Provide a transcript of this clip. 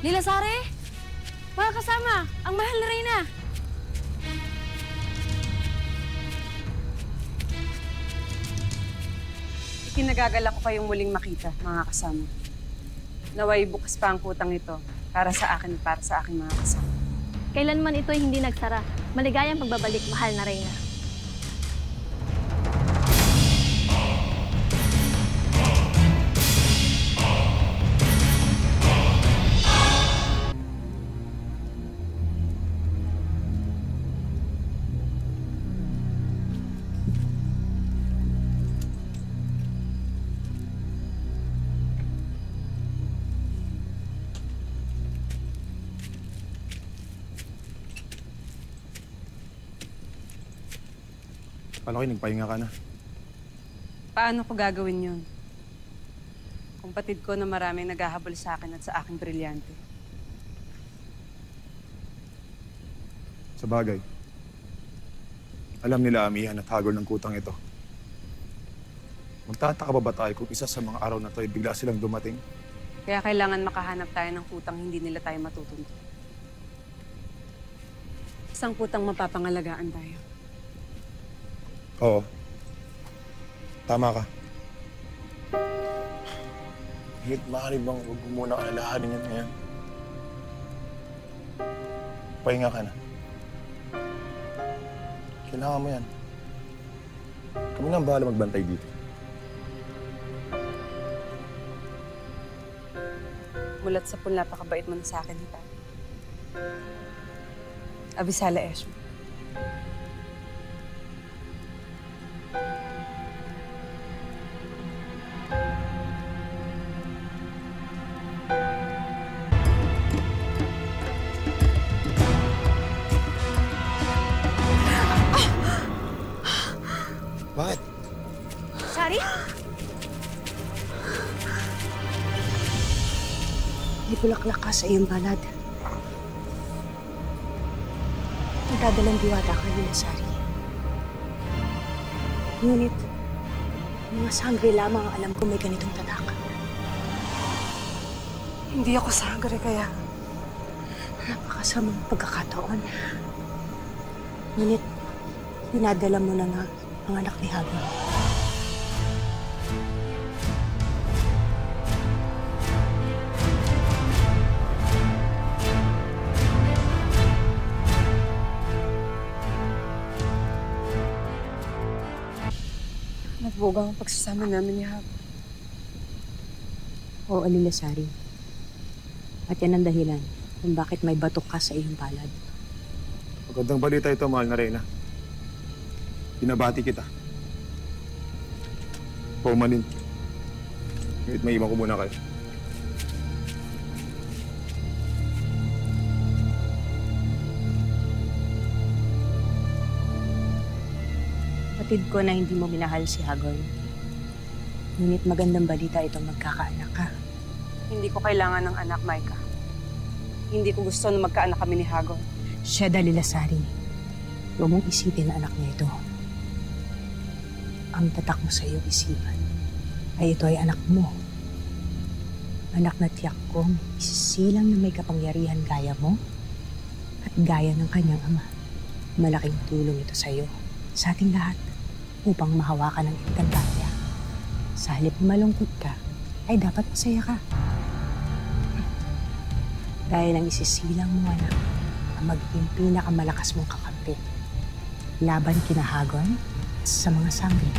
Lila Sare! Mga kasama, ang mahal na Reyna! Ikinagagalak ko kayong muling makita, mga kasama. Naway bukas pa ang kutang ito para sa akin at para sa aking mga kasama. Kailanman ito ay hindi nagsara. Maligayang pagbabalik, mahal na Reyna. Paano kayo nagpahinga ka na? Paano ko gagawin yun? Kumpatid ko na maraming naghahabol sa akin at sa aking brilyante. Sa bagay, alam nila amihan at hagol ng kutang ito. Magtataka ba tayo kung isa sa mga araw na to ay bigla silang dumating? Kaya kailangan makahanap tayo ng kutang hindi nila tayo matutunto. Isang kutang mapapangalagaan tayo. Oo. Tama ka. Higit maaari bang huwag mo muna alalahanin yan ngayon? Pahinga ka na. Kailangan mo yan. Kami na ang bahala magbantay dito. Mulat sa pun, napakabait mo na sa akin, Hita. Abisala Esmo. Bakit? Shari? May bulaklak ka sa iyong balad. Nagdadalang diwata ka, Lila Sari. Ngunit, mga sangre lamang ang alam ko may ganitong tatak. Hindi ako sangre, kaya Napakasamang pagkakataon. Ngunit, dinadala mo na nga ang anak ni Hagor. nagbugang ang pagsasama namin ni Hagor. Oo, Lila Sari. At yan ang dahilan kung bakit may batok ka sa iyong palad. Magandang balita ito, mahal na Reyna. Pinabati kita. Paumanin. Ngayon, may iwan ko muna kayo. Kapatid ko na hindi mo minahal si Hagor. Ngunit magandang balita itong magkakaanak ka. Hindi ko kailangan ng anak, Maika. Hindi ko gusto na magkaanak kami ni Hagor. Siya, Lila Sari. Huwag mong isipin na anak niya ito. Ang tatak mo sa iyong isipan ay ito ay anak mo. Anak na tiyak kong isisilang na may kapangyarihan gaya mo at gaya ng kanyang ama. Malaking tulong ito sa iyo, sa ating lahat, upang mahawakan ang Encantadia. Sa halip malungkot ka, ay dapat masaya ka. Dahil ang isisilang mo, anak, ang magiging pinakamalakas mong kakampi laban kina Hagor sa mga sangre.